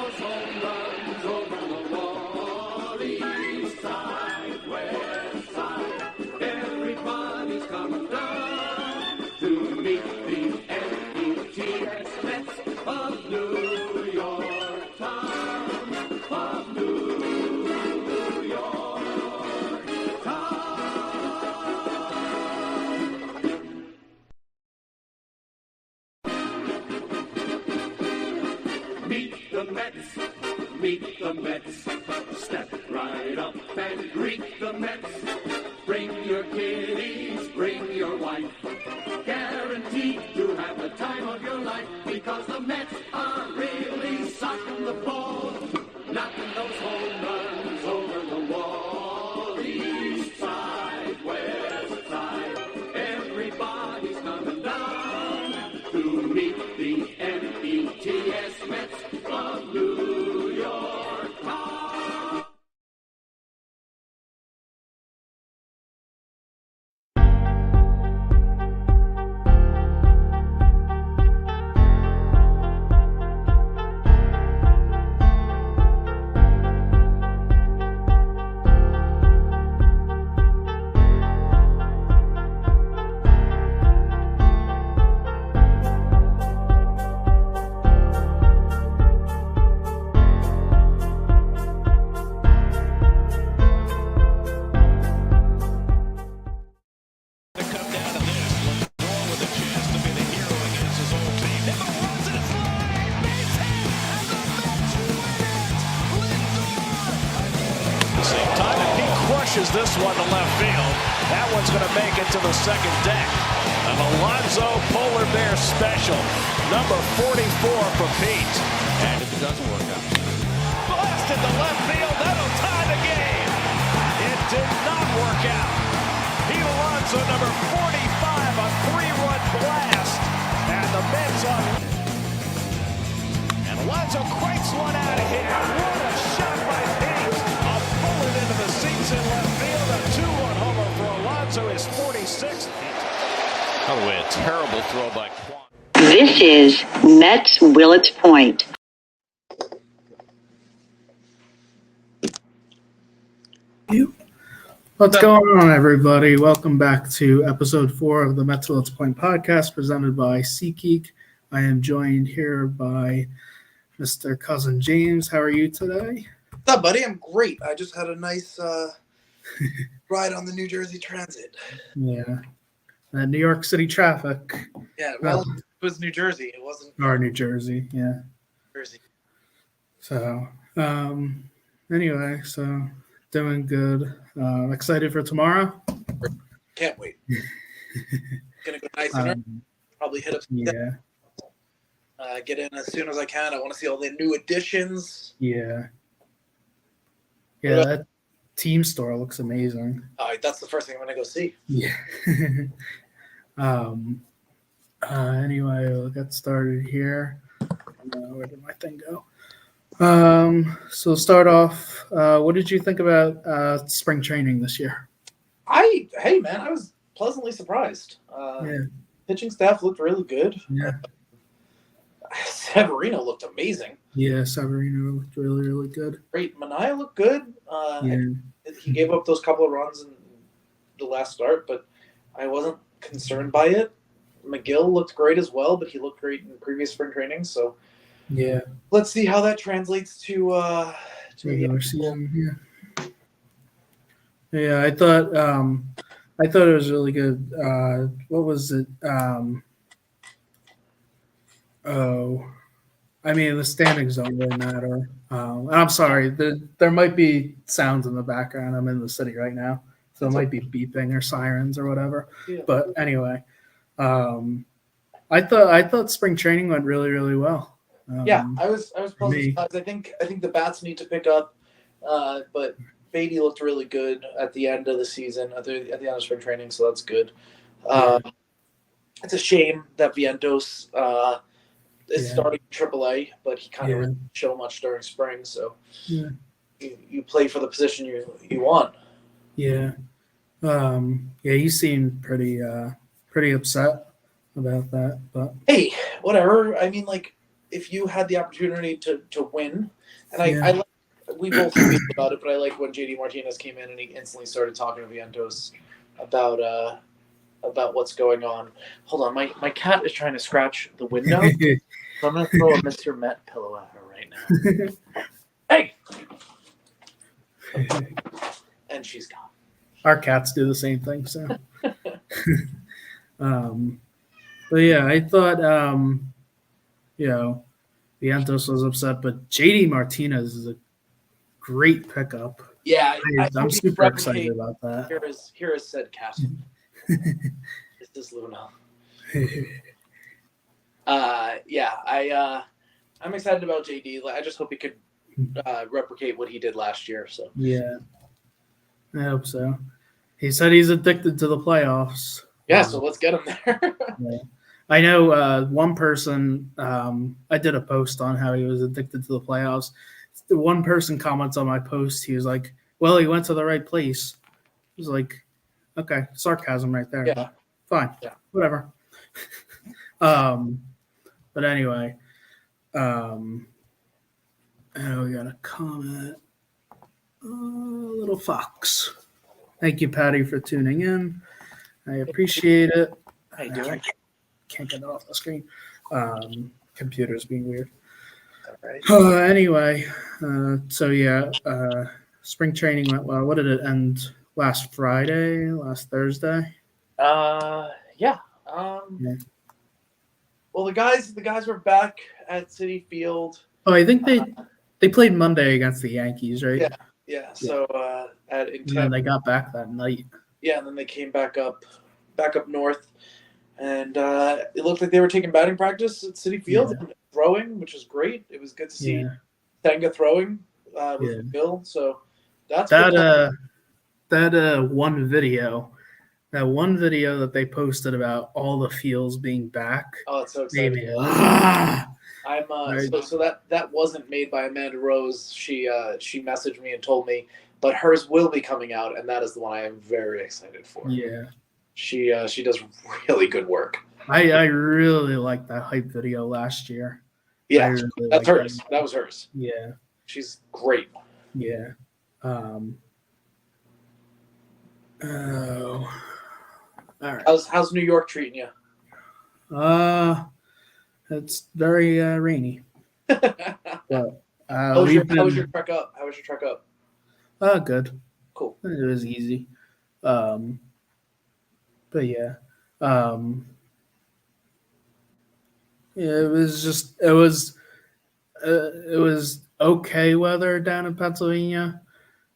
those home runs over the wall. East side, west side, everybody's coming down to meet the Mets of New York town, of New York town. Meet the Mets, step right up and greet the Mets. Bring your kiddies, bring your wife, guaranteed to have the time of your life, because the Mets are really socking the ball, knocking those home runs over the wall. East side, west side, everybody's coming down to meet the Mets of New York town. This one to left field. That one's going to make it to the second deck. An Alonzo Polar Bear special, number 44 for Pete. And if it doesn't work out, Blasted to left field. That'll tie the game. It did not work out. Pete Alonso, number 45, a 3-run blast. And the Mets on. And Alonso cranks one out of here. What a shot by Pete. A bullet into the seats in left field. A 2-run homer for Alonso, his 46th. By the way, a terrible throw by Quan. This is Mets-Willets Point. What's going on, everybody? Welcome back to episode 4 of the Mets-Willets Point podcast presented by SeatGeek. I am joined here by Mr. Cousin James. How are you today? What's up, buddy? I'm great. I just had a nice ride on the New Jersey Transit. Yeah. New York City traffic. Yeah, well, it was New Jersey. It wasn't. Or New Jersey, yeah. Jersey. So, anyway, so doing good. Excited for tomorrow? Can't wait. Gonna go nice and early. Probably hit up. Yeah. Get in as soon as I can. I want to see all the new additions. Yeah. Yeah, that team store looks amazing. That's the first thing I'm gonna go see. Yeah. Anyway, we'll get started here. Where did my thing go? So start off. What did you think about spring training this year? Hey man, I was pleasantly surprised. Pitching staff looked really good. Yeah. Severino looked amazing. Yeah, Severino looked really, really good. Great. Manaea looked good. He gave up those couple of runs in the last start, but I wasn't concerned by it. McGill looked great as well, but he looked great in previous spring training. So yeah, let's see how that translates to regular season. Yeah, I thought it was really good. What was it? I mean, the standings don't really matter. I'm sorry, there might be sounds in the background. I'm in the city right now, so it might be beeping or sirens or whatever. Yeah. But anyway, I thought spring training went really, really well. I was pleasantly surprised. I think the bats need to pick up, but Beatty looked really good at the end of the season, at the end of spring training, so that's good. It's a shame that Vientos is starting AAA, but he kind of didn't show much during spring. So you play for the position you want. Yeah, he seemed pretty upset about that. But hey, whatever. I mean, like, if you had the opportunity to win, and I like, we both speak about it, but I like when JD Martinez came in and he instantly started talking to Vientos about what's going on. Hold on, my cat is trying to scratch the window, so I'm gonna throw a Mr. Met pillow at her right now. Hey, and she's gone. Our cats do the same thing, so. But yeah, I thought, Vientos was upset, but JD Martinez is a great pickup. Yeah, I'm super excited about that. Here is said cat. This is Luna. I'm excited about JD. I just hope he could replicate what he did last year. So yeah, I hope so. He said he's addicted to the playoffs. Yeah, so let's get him there. Yeah. I know one person, I did a post on how he was addicted to the playoffs. The one person comments on my post, he was like, well, he went to the right place. I was like, okay, sarcasm right there. Yeah. Fine. Yeah. Whatever. But anyway, we got a comment. Little Fox. Thank you, Patty, for tuning in. I appreciate it. How you doing? Can't get it off the screen. Computer's being weird. All right. Anyway, spring training went well. What did it end? Last Thursday? Yeah. Yeah. Well, the guys were back at Citi Field. Oh, I think they played Monday against the Yankees, right? Yeah. So in And then they got back that night. Yeah, and then they came back up north, and it looked like they were taking batting practice at Citi Field and throwing, which was great. It was good to see Senga throwing with Bill. So that's that one video that they posted about all the fields being back. Oh, it's so exciting! I'm so that wasn't made by Amanda Rose. She messaged me and told me, but hers will be coming out, and that is the one I am very excited for. Yeah, she does really good work. I really liked that hype video last year. Yeah, really that's hers. That was hers. Yeah, she's great. Yeah. All right. How's New York treating you? It's very rainy. But, how was your trek up? Good. Cool. It was easy. But yeah. It was okay weather down in Pennsylvania,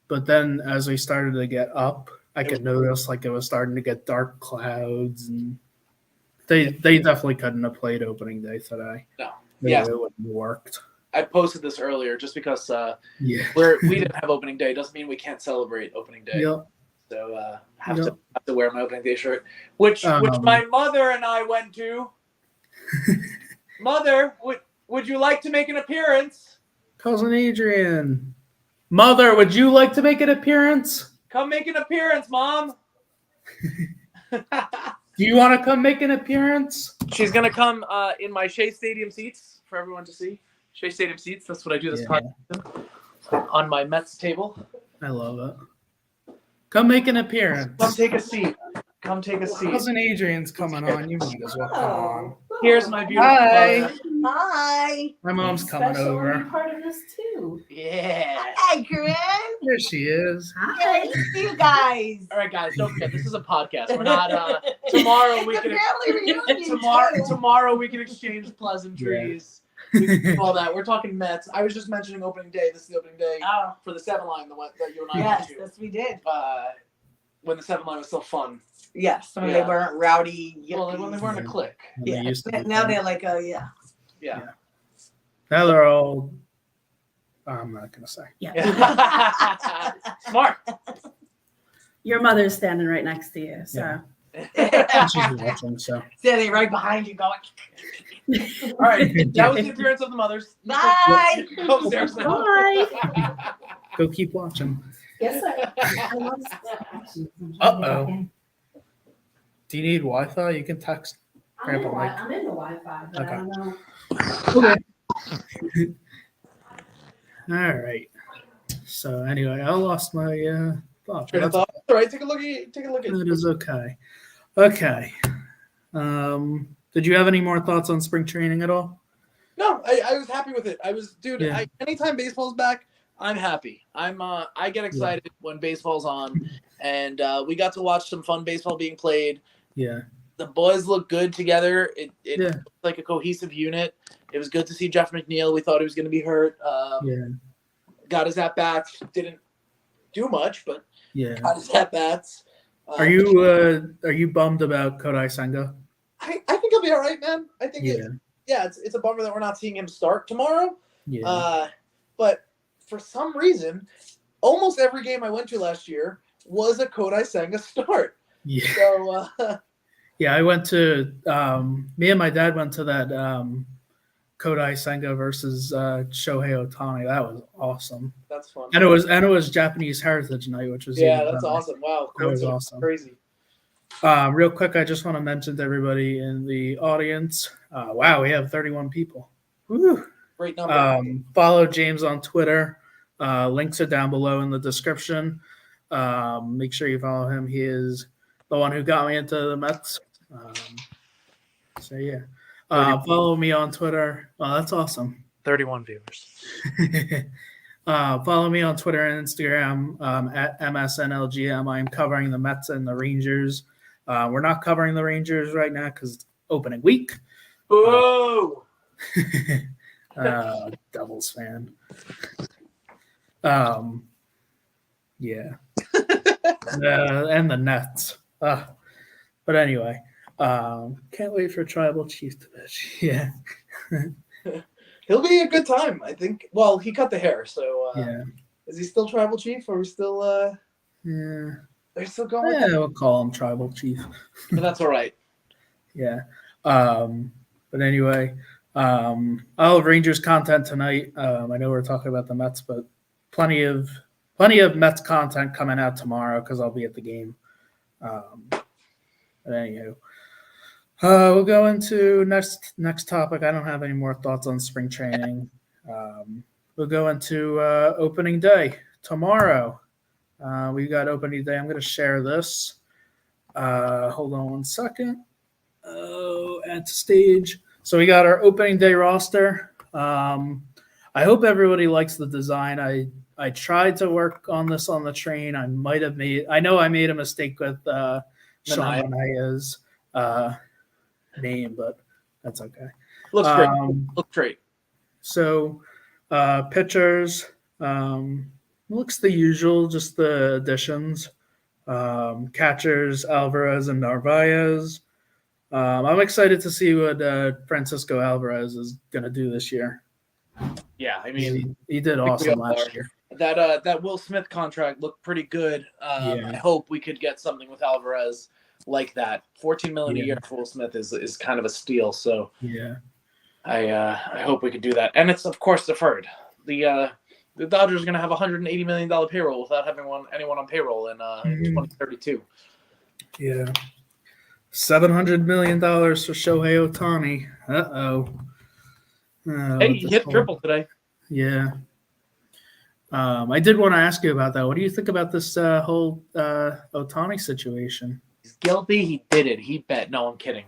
but then as we started to get up, I could notice like it was starting to get dark clouds, and they definitely couldn't have played opening day today. No, it wouldn't have worked. I posted this earlier just because we didn't have opening day doesn't mean we can't celebrate opening day. Yep. So have to wear my opening day shirt, which my mother and I went to. Mother, would you like to make an appearance? Cousin Adrian. Mother, would you like to make an appearance? Come make an appearance, Mom. Do you want to come make an appearance? She's going to come in my Shea Stadium seats for everyone to see. Shea Stadium seats, that's what I do this podcast on my Mets table. I love it. Come make an appearance. Come take a seat. Cousin Adrian's coming on. You might as well come on. Here's my beautiful mother. Hi. My mom's coming over. Part of this too. Yeah. Hi, Corinne. There she is. Hi. Good to see you guys. All right, guys, don't forget this is a podcast. We're not. Tomorrow we can. Tomorrow we can exchange pleasantries. We can do all that. We're talking Mets. I was just mentioning opening day. This is the opening day for the 7 line that you and I went to. Yes, we did. When the 7 line was still fun. Yes, when they weren't rowdy. Well, when they weren't a clique. Yeah. Now they're like, Yeah. Now they're all. I'm not gonna say. Yeah. Smart. Your mother's standing right next to you, so. She's watching, so. Standing right behind you, going. All right, that was the appearance of the mothers. Bye. Go upstairs now. Bye. Go keep watching. Yes, sir. Uh-oh. Do you need Wi-Fi? You can text Grandpa Mike. I'm in the Wi-Fi, but Okay. I don't know. Okay. All right. So anyway, I lost my thought. Train of thought. All right, take a look at. That is okay. Okay. Did you have any more thoughts on spring training at all? No, I was happy with it. Dude. Yeah. Anytime baseball's back, I'm happy. I get excited when baseball's on, and we got to watch some fun baseball being played. Yeah. The boys look good together. It Yeah. looked like a cohesive unit. It was good to see Jeff McNeil. We thought he was going to be hurt. Got his at bats. Didn't do much, but got his at bats. Are you bummed about Kodai Senga? I think he'll be all right, man. I think it's a bummer that we're not seeing him start tomorrow. Yeah. But for some reason, almost every game I went to last year was a Kodai Senga start. Yeah. So yeah, I went to me and my dad went to that Kodai Senga versus Shohei Ohtani. That was awesome. That's fun. And it was Japanese Heritage Night, which was that's awesome. Wow, that was awesome. Crazy. Real quick, I just want to mention to everybody in the audience. Wow, we have 31 people. Woo. Great number. Follow James on Twitter. Links are down below in the description. Make sure you follow him. He is the one who got me into the Mets. So yeah. Follow me on Twitter. Oh, that's awesome. 31 viewers. Follow me on Twitter and Instagram at MSNLGM. I'm covering the Mets and the Rangers. We're not covering the Rangers right now because it's opening week. Whoa! Devils fan. Yeah. And the Nets. But anyway, can't wait for Tribal Chief to pitch. Yeah. He'll be a good time, I think. Well, he cut the hair, so yeah. Is he still Tribal Chief? Or are we still Yeah. Are you still going with Yeah, we'll call him Tribal Chief. That's all right. Yeah. But anyway, I'll have Rangers content tonight. I know we're talking about the Mets, but plenty of Mets content coming out tomorrow because I'll be at the game. But anywho, we'll go into next topic. I don't have any more thoughts on spring training. We'll go into opening day tomorrow. We got opening day. I'm going to share this. Hold on one second. Add to stage. So we got our opening day roster. I hope everybody likes the design. I tried to work on this on the train. I know I made a mistake with Sean Manaya's name, but that's okay. Looks great. Looks great. So pitchers, looks the usual, just the additions. Catchers, Alvarez and Narvaez. I'm excited to see what Francisco Alvarez is going to do this year. Yeah, I mean, he did awesome last year. That Will Smith contract looked pretty good. I hope we could get something with Alvarez like that. $14 million a year for Will Smith is kind of a steal. So yeah, I hope we could do that. And it's of course deferred. The Dodgers are going to have $180 million payroll without having anyone on payroll in 2032. Yeah. $700 million for Shohei Ohtani. Hey, he hit triple today. Yeah. I did want to ask you about that. What do you think about this whole Ohtani situation? He's guilty. He did it. He bet. No, I'm kidding.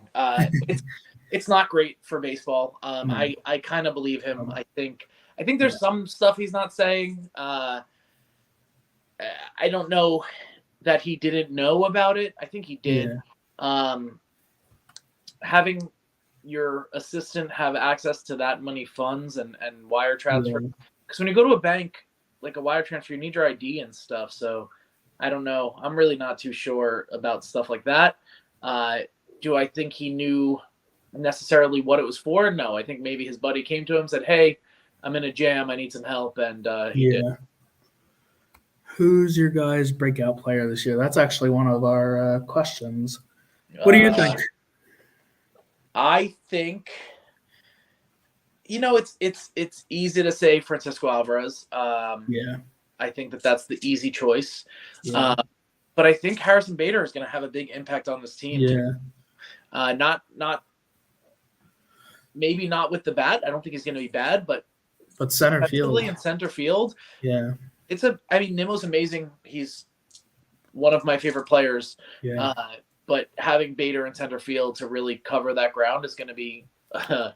It's not great for baseball. I kind of believe him. I think there's some stuff he's not saying. I don't know that he didn't know about it. I think he did. Yeah. Having your assistant have access to that many funds and wire transfer, because when you go to a bank, like a wire transfer, you need your ID and stuff. So I don't know. I'm really not too sure about stuff like that. Do I think he knew necessarily what it was for? No, I think maybe his buddy came to him and said, "Hey, I'm in a jam. I need some help." And he did. Who's your guys' breakout player this year? That's actually one of our questions. What do you think? I think, it's easy to say Francisco Alvarez. I think that's the easy choice. Yeah. But I think Harrison Bader is going to have a big impact on this team. Yeah. Not maybe not with the bat. I don't think he's going to be bad, but center field. in center field, Yeah. Nimmo's amazing. He's one of my favorite players. Yeah. But having Bader in center field to really cover that ground is going to be a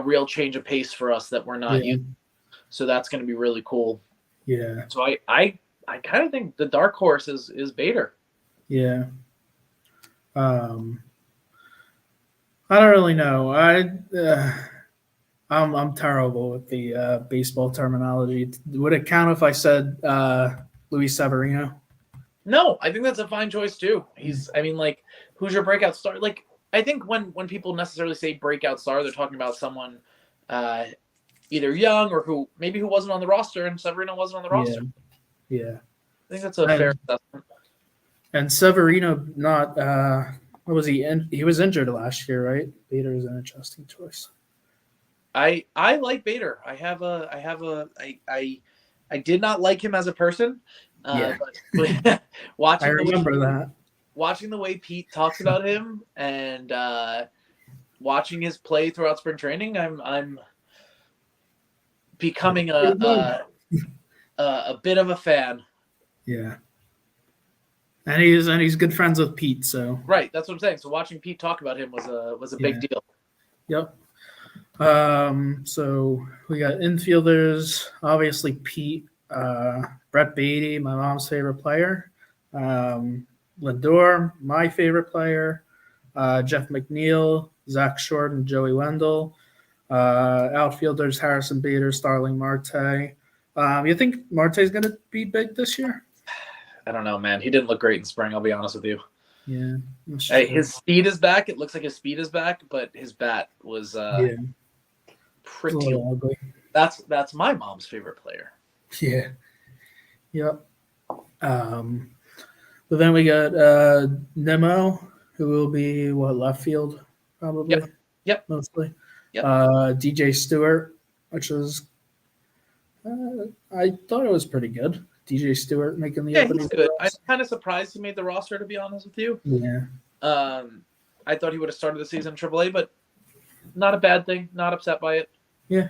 real change of pace for us that we're not used. So that's going to be really cool. Yeah. So I kind of think the dark horse is Bader. Yeah. I don't really know. I'm terrible with the baseball terminology. Would it count if I said Luis Severino? No, I think that's a fine choice too. Who's your breakout star? Like, I think when people necessarily say breakout star, they're talking about someone either young or who wasn't on the roster, and Severino wasn't on the roster. Yeah. I think that's a fair assessment. And Severino, not what was he? He was injured last year, right? Bader is an interesting choice. I like Bader. I did not like him as a person. But watching I remember that. Watching the way Pete talks about him and watching his play throughout spring training, I'm becoming a bit of a fan. Yeah. And he's good friends with Pete, so right. That's what I'm saying. So watching Pete talk about him was a big deal. Yep. So we got infielders, obviously Pete, Brett Beatty, my mom's favorite player, Lindor, my favorite player, Jeff McNeil, Zach Short, and Joey Wendell. Outfielders, Harrison Bader, Starling Marte. You think Marte's going to be big this year? I don't know, man. He didn't look great in spring, I'll be honest with you. Yeah. Hey, his speed is back. It looks like his speed is back, but his bat was pretty ugly. That's my mom's favorite player. Yeah. Yep. But then we got Nemo, who will be left field probably. Yep. Mostly. Yep. DJ Stewart, which is I thought it was pretty good. DJ Stewart making the opening. He's good. I'm kind of surprised he made the roster, to be honest with you. Yeah. I thought he would have started the season in AAA, but not a bad thing. Not upset by it. Yeah.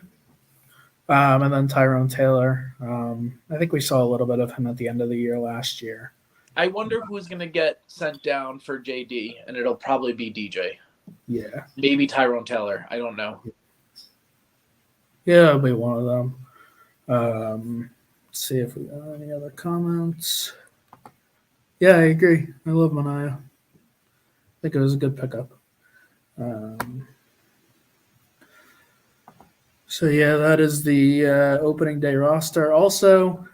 And then Tyrone Taylor. I think we saw a little bit of him at the end of the year last year. I wonder who's going to get sent down for JD, and it'll probably be DJ. Yeah. Maybe Tyrone Taylor. I don't know. Yeah, it'll be one of them. Let's see if we got any other comments. Yeah, I agree. I love Manaea. I think it was a good pickup. So, yeah, that is the opening day roster. Also,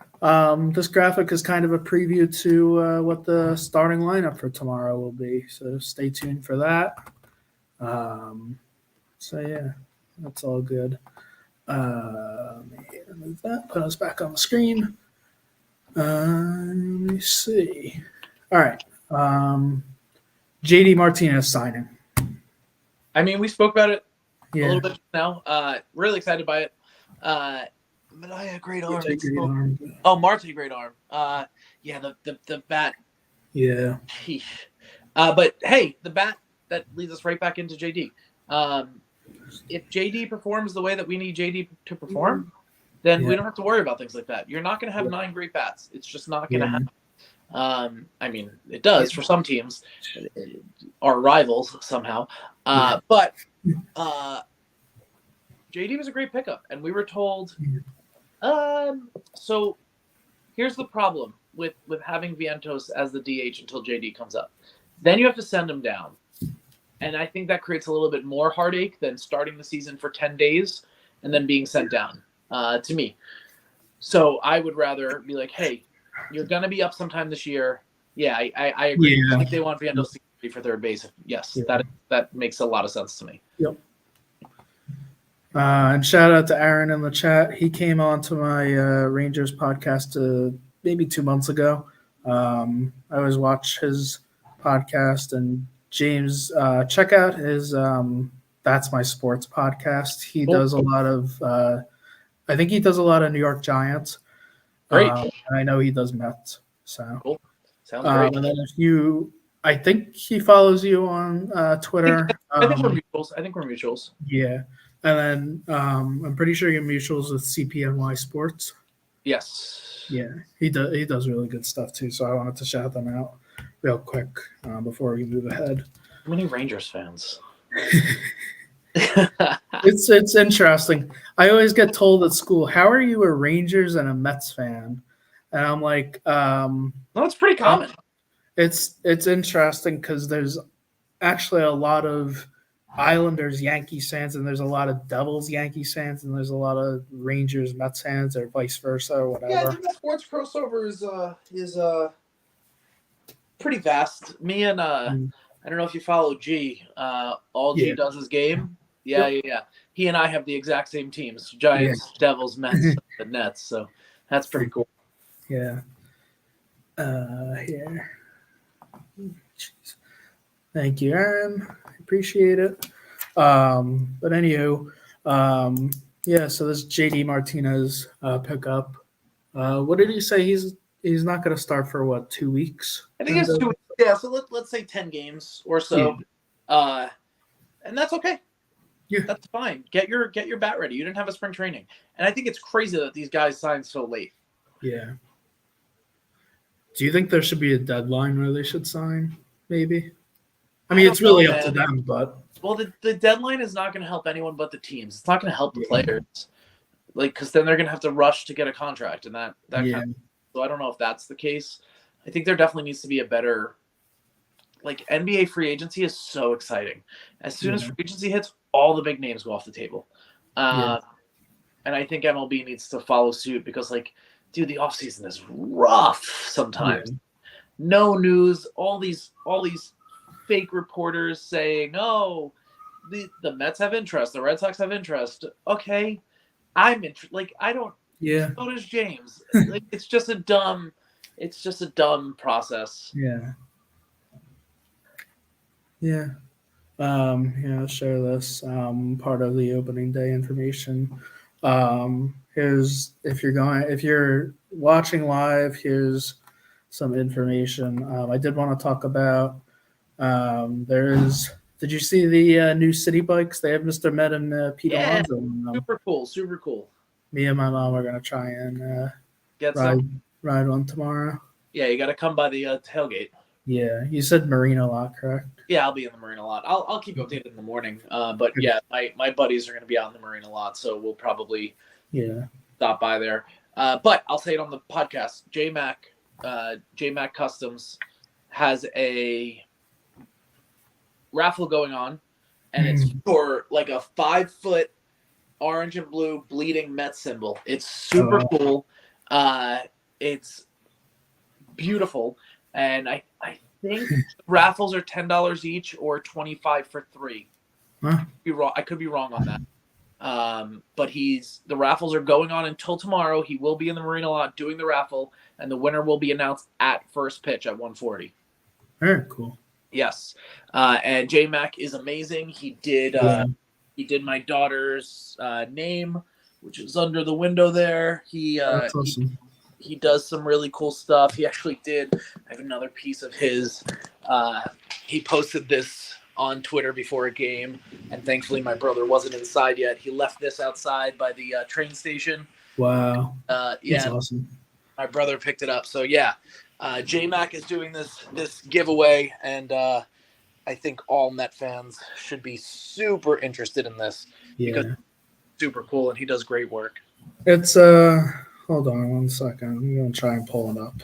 this graphic is kind of a preview to what the starting lineup for tomorrow will be. So stay tuned for that. So, yeah, that's all good. Let me move that, put us back on the screen. Let me see. All right. JD Martinez signing. I mean, we spoke about it a Yeah. little bit now. Really excited by it. Manaea, great arm. Marte, great arm. The bat. Yeah. But hey, the bat, that leads us right back into JD. If JD performs the way that we need JD to perform, then we don't have to worry about things like that. You're not going to have 9 great bats. It's just not going to happen. I mean, it does for some teams, our rivals somehow. But JD was a great pickup, and we were told. So here's the problem with having Vientos as the DH until JD comes up. Then you have to send him down. And I think that creates a little bit more heartache than starting the season for 10 days and then being sent down, to me. So I would rather be like, hey, you're going to be up sometime this year. Yeah, I agree. Yeah. I think they want Vientos to be for third base. Yes, that makes a lot of sense to me. Yep. And shout out to Aaron in the chat. He came on to my Rangers podcast maybe 2 months ago. I always watch his podcast, and James, check out his That's My Sports podcast. He does a lot of I think he does a lot of New York Giants. Great. And I know he does Mets. So Cool. Sounds great. And then I think he follows you on Twitter. I think we're mutuals. Yeah. And then I'm pretty sure your mutuals with CPNY Sports. Yes. Yeah, he does really good stuff too. So I wanted to shout them out real quick before we move ahead. How many Rangers fans? It's interesting. I always get told at school, "How are you a Rangers and a Mets fan?" And I'm like, No, it's pretty common. It's interesting because there's actually a lot of Islanders Yankees fans, and there's a lot of Devils Yankees fans, and there's a lot of Rangers Mets fans, or vice versa, or whatever. Yeah, I think the sports crossover is pretty vast. Me and I don't know if you follow G. All G does is game. Yeah. He and I have the exact same teams: Giants, Devils, Mets, and Nets. So that's pretty cool. Yeah. Here. Jeez. Thank you, Aaron. I appreciate it. But anywho, so this JD Martinez pickup. What did he say? He's not going to start for what, 2 weeks? I think it's 2 weeks. Yeah, so let's say 10 games or so. Yeah. And that's okay. Yeah. That's fine. Get your bat ready. You didn't have a spring training. And I think it's crazy that these guys signed so late. Yeah. Do you think there should be a deadline where they should sign? Maybe. I mean, it's really up to them, but well, the deadline is not going to help anyone but the teams. It's not going to help the players, because then they're going to have to rush to get a contract, and that kind of, so I don't know if that's the case. I think there definitely needs to be a better, NBA free agency is so exciting. As soon as free agency hits, all the big names go off the table, and I think MLB needs to follow suit because, dude, the offseason is rough sometimes. Yeah. No news, all these fake reporters saying, "Oh, the Mets have interest, the Red Sox have interest." Okay, I'm interested. I don't. Yeah. So does James. It's just a dumb process. Yeah. Yeah. I'll share this part of the opening day information. Here's if you're watching live, here's some information. I did want to talk about. Did you see the new city bikes? They have Mr. Met and Pete Alonso on them. Super cool. Me and my mom are gonna try and ride one tomorrow. Yeah, you got to come by the tailgate. Yeah, you said Marina lot, correct? Yeah, I'll be in the Marina lot. I'll keep you updated in the morning. But yeah, my buddies are going to be out in the Marina lot, so we'll probably stop by there. But I'll say it on the podcast. JMac Customs has a raffle going on, and it's for a 5-foot orange and blue bleeding Mets symbol. It's super cool. It's beautiful, and I think raffles are $10 each or $25 for 3. I could be wrong on that. But the raffles are going on until tomorrow. He will be in the Marina lot doing the raffle, and the winner will be announced at first pitch at 1:40. Very cool. Yes, and J-Mac is amazing. He did my daughter's name, which is under the window there. That's awesome. He does some really cool stuff. He actually did. I have another piece of his. He posted this on Twitter before a game, and thankfully my brother wasn't inside yet. He left this outside by the train station. Wow. That's awesome. My brother picked it up. So J-Mac is doing this giveaway, and I think all Met fans should be super interested in this because it's super cool, and he does great work. It's hold on 1 second. I'm gonna try and pull it up.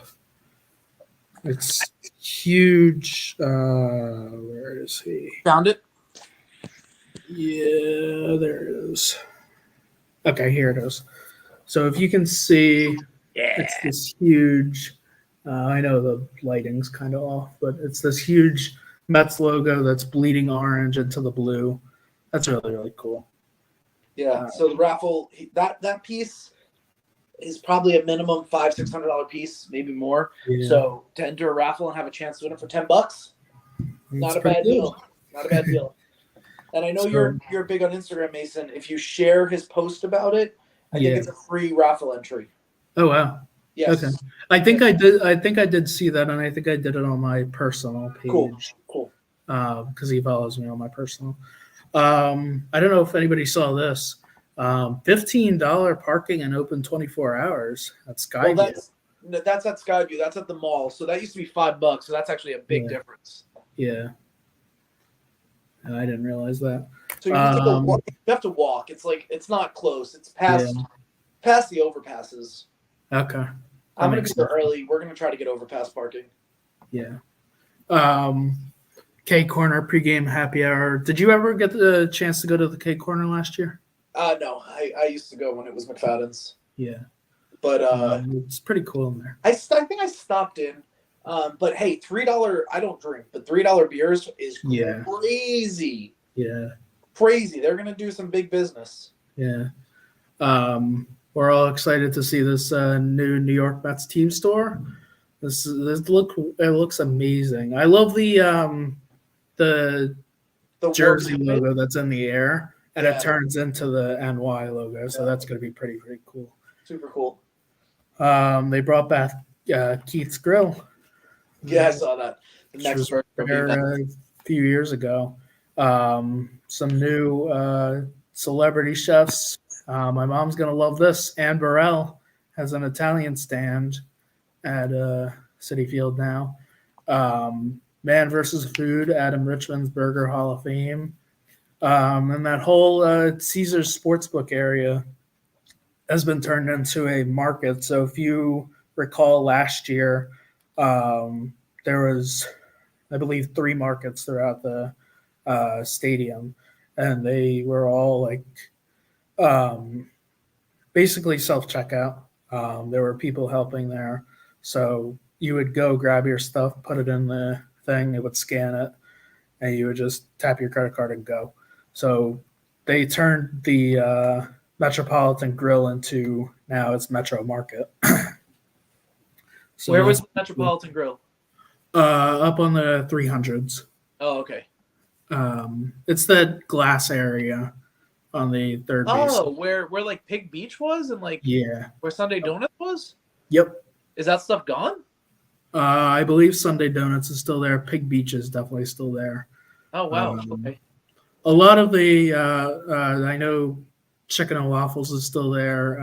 It's huge. Where is he? Found it? Yeah, there it is. Okay, here it is. So if you can see, it's this huge. I know the lighting's kind of off, but it's this huge Mets logo that's bleeding orange into the blue. That's really, really cool. Yeah. So the raffle, that piece is probably a minimum $500-$600 piece, maybe more. Yeah. So to enter a raffle and have a chance to win it for $10, not a bad deal. Not a bad deal. And I know you're big on Instagram, Mason. If you share his post about it, I think it's a free raffle entry. Oh wow. Yes. Okay. I think I did see that, and I think I did it on my personal page. Cool. Because he follows me on my personal. I don't know if anybody saw this. $15 parking and open 24 hours at Skyview. Well, that's at Skyview. That's at the mall. So that used to be $5. So that's actually a big difference. Yeah. I didn't realize that. So you have to walk. It's like it's not close. It's past the overpasses. Okay. I'm gonna be there early. We're gonna try to get overpass parking. Yeah. K Corner pregame happy hour. Did you ever get the chance to go to the K Corner last year? No. I used to go when it was McFadden's. Yeah. But it's pretty cool in there. I think I stopped in. But hey, $3. I don't drink, but $3 beers is crazy. Yeah. Crazy. They're gonna do some big business. Yeah. We're all excited to see this new New York Mets team store. It looks amazing. I love the jersey logo that's in the air, and it turns into the NY logo. So that's going to be pretty cool. Super cool. They brought back Keith's Grill. Yeah, I saw that. The next a few years ago. Some new celebrity chefs. My mom's going to love this. Anne Burrell has an Italian stand at Citi Field now. Man vs. Food, Adam Richman's Burger Hall of Fame. And that whole Caesars Sportsbook area has been turned into a market. So if you recall last year, there was, I believe, 3 markets throughout the stadium. And they were all like basically self-checkout. There were people helping there. So you would go grab your stuff, put it in the thing, it would scan it, and you would just tap your credit card and go. So they turned the Metropolitan Grill into, now it's Metro Market. So where was the Metropolitan Grill? Up on the 300s. Oh, okay. It's that glass area on the third base. Oh, where like Pig Beach was and like where Sunday Donuts was? Yep. Is that stuff gone? I believe Sunday Donuts is still there. Pig Beach is definitely still there. Oh, wow. Okay. A lot of the I know Chicken and Waffles is still there.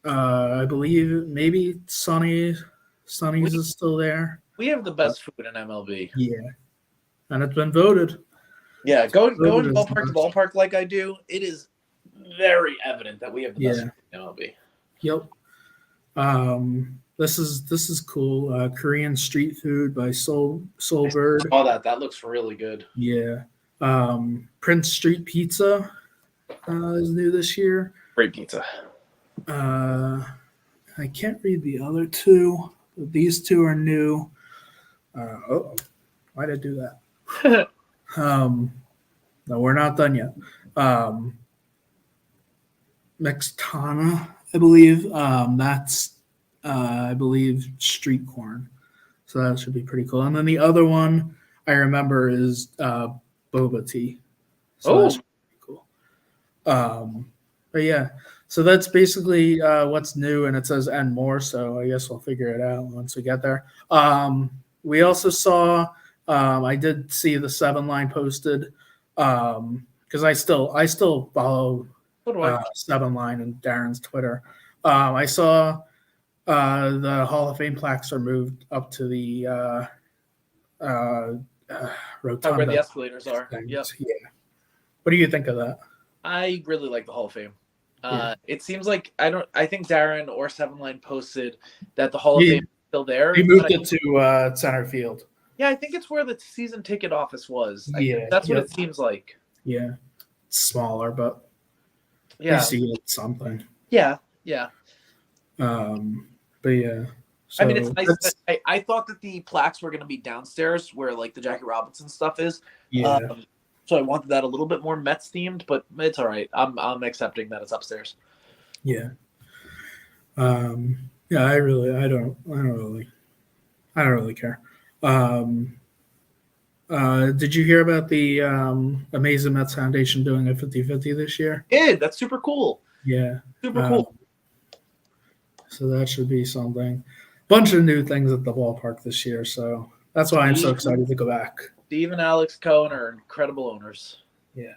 I believe maybe Sonny's is still there. We have the best food in MLB. Yeah. And it's been voted. Yeah, going ballpark to ballpark like I do, it is very evident that we have the best food in MLB. Yep. This is cool. Korean street food by Soulbird. I saw that. That looks really good. Yeah. Prince Street Pizza is new this year. Great pizza. I can't read the other two. But these two are new. Why did I do that? No, we're not done yet. Mextana, I believe. That's I believe street corn. So that should be pretty cool. And then the other one I remember is boba tea. So that's pretty cool. But yeah, so that's basically what's new, and it says and more. So I guess we'll figure it out once we get there. We also saw. I did see the 7 line posted because I still follow 7 line and Darren's Twitter. I saw the Hall of Fame plaques are moved up to the rotunda where the escalators are. Yep. Yeah. What do you think of that? I really like the Hall of Fame. It seems like I think Darren or 7 line posted that the Hall of Fame is still there. He moved it to center field. Yeah, I think it's where the season ticket office was. That's what it seems like. Yeah, it's smaller, but you see something. Yeah. But yeah. So I mean, it's nice. I thought that the plaques were going to be downstairs where like the Jackie Robinson stuff is. Yeah. So I wanted that a little bit more Mets themed, but it's all right. I'm accepting that it's upstairs. Yeah. Yeah. I don't really care. Did you hear about the Amazing Mets Foundation doing a 50-50 this year? Yeah, that's super cool. Yeah. Super cool. So that should be something. Bunch of new things at the ballpark this year, so that's why I'm so excited to go back. Steve and Alex Cohen are incredible owners. Yeah.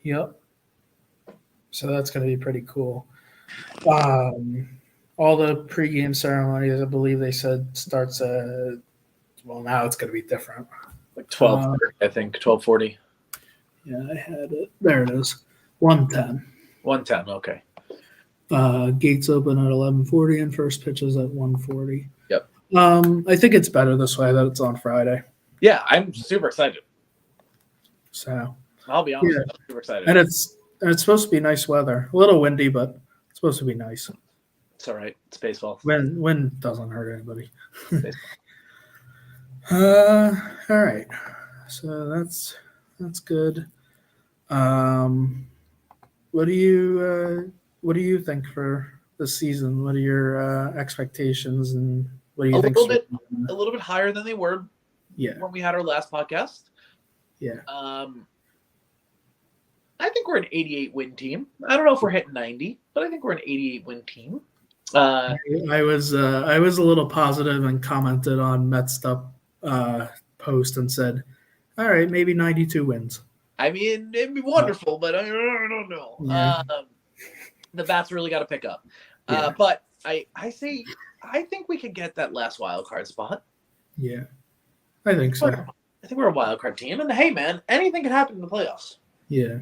Yep. So that's going to be pretty cool. All the pregame ceremonies, I believe they said starts at, well, now it's going to be different. Like 12:30, I think, 12:40. Yeah, I had it. There it is. 1:10. 1:10, okay. Gates open at 11:40 and first pitch is at 1:40. Yep. I think it's better this way that it's on Friday. Yeah, I'm super excited. So I'll be honest, Yeah. I'm super excited. and it's supposed to be nice weather. A little windy, but it's supposed to be nice. It's all right. It's baseball. Wind doesn't hurt anybody. Baseball. All right. So that's good. What do you think for the season? What are your expectations, and what do you think? A little bit higher than they were Yeah. when we had our last podcast. Yeah. I think we're an 88 win team. I don't know if we're hitting 90, but I think we're an 88 win team. I was a little positive and commented on Mets post and said, "All right, maybe 92 wins." I mean, it'd be wonderful, but I don't know. Yeah. The bats really got to pick up. Yeah. But I think we could get that last wild card spot. Yeah, I think so. I think we're a wild card team, and hey, man, anything can happen in the playoffs. Yeah.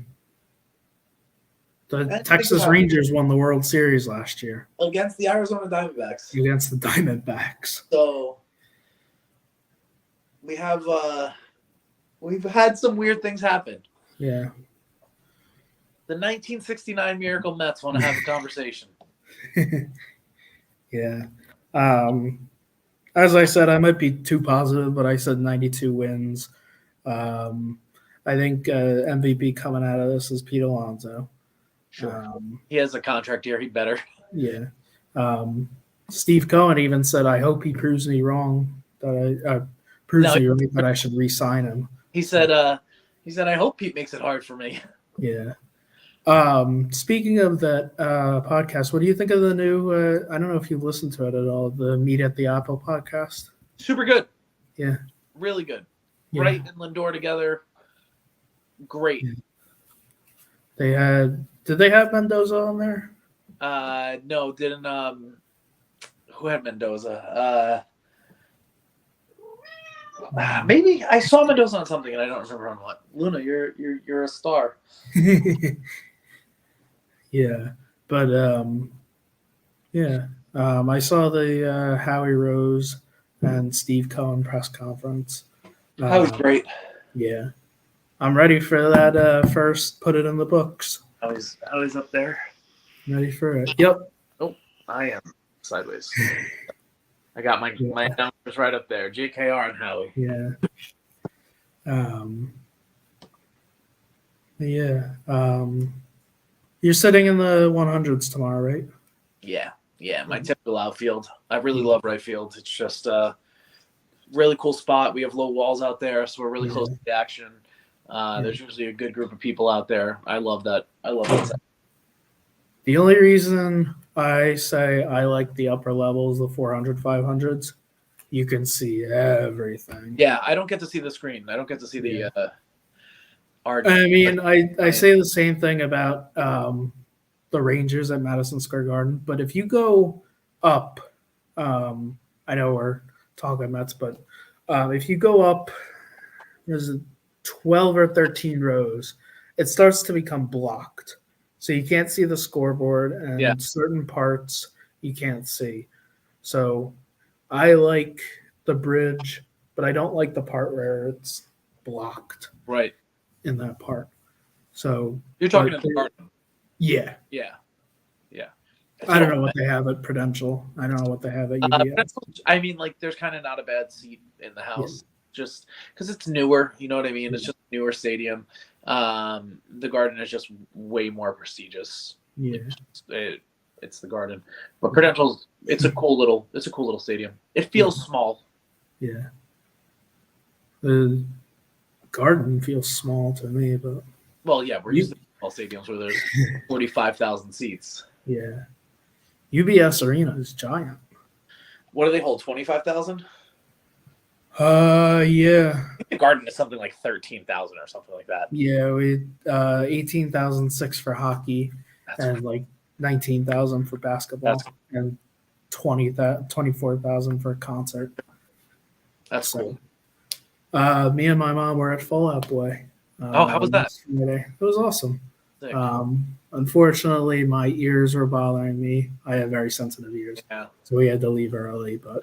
The That's Texas big Rangers won the World Series last year Against the Arizona Diamondbacks. against the Diamondbacks. So we have we've had some weird things happen. Yeah. The 1969 Miracle Mets want to have a conversation. Yeah. As I said, I might be too positive, but I said 92 wins. I think MVP coming out of this is Pete Alonso. Sure. He has a contract here. He better. Yeah. Steve Cohen even said, "I hope he proves me wrong. That I should re-sign him." He said, "I hope Pete makes it hard for me." Yeah. Speaking of that podcast, what do you think of the new? I don't know if you listened to it at all. The Meet at the Apple podcast. Super good. Yeah. Really good. Yeah. Bright and Lindor together. Great. Yeah. Did they have Mendoza on there? No, didn't. Who had Mendoza? Maybe I saw Mendoza on something and I don't remember on what. Luna, you're a star. Yeah, but I saw the Howie Rose and Steve Cohen press conference. That was great. Yeah, I'm ready for that. First, put it in the books. I was up there. Ready for it. Yep. Oh, I am sideways. I got my numbers right up there. JKR and Howie. Yeah. You're sitting in the 100s tomorrow, right? Yeah. My typical outfield. I really love right field. It's just a really cool spot. We have low walls out there, so we're really close to the action. There's usually a good group of people out there. I love that. The only reason I say I like the upper levels, the 400, 500s, you can see everything. Yeah, I don't get to see the screen. I don't get to see the art. I mean, I say the same thing about the Rangers at Madison Square Garden, but if you go up, I know we're talking Mets, but if you go up, there's 12 or 13 rows, it starts to become blocked. So you can't see the scoreboard and certain parts you can't see. So I like the bridge, but I don't like the part where it's blocked. Right. In that part. So you're talking at the garden. Yeah. I don't know what they have at Prudential. I don't know what they have at UBS. I mean, like, there's kind of not a bad seat in the house, just because it's newer. You know what I mean? It's just a newer stadium. The Garden is just way more prestigious. Yeah, it's the Garden, but Prudential's it's a cool little stadium. It feels small. Yeah, the Garden feels small to me, but we're used to small stadiums where there's 45,000 seats. Yeah, UBS Arena is giant. What do they hold? 25,000. Yeah. The Garden is something like 13,000 or something like that. Yeah, we 18,006 for hockey and like 19,000 for basketball and 24,000 for a concert. That's cool. Me and my mom were at Fallout Boy. How was that? Friday. It was awesome. Sick. Unfortunately, my ears were bothering me. I have very sensitive ears, so we had to leave early. But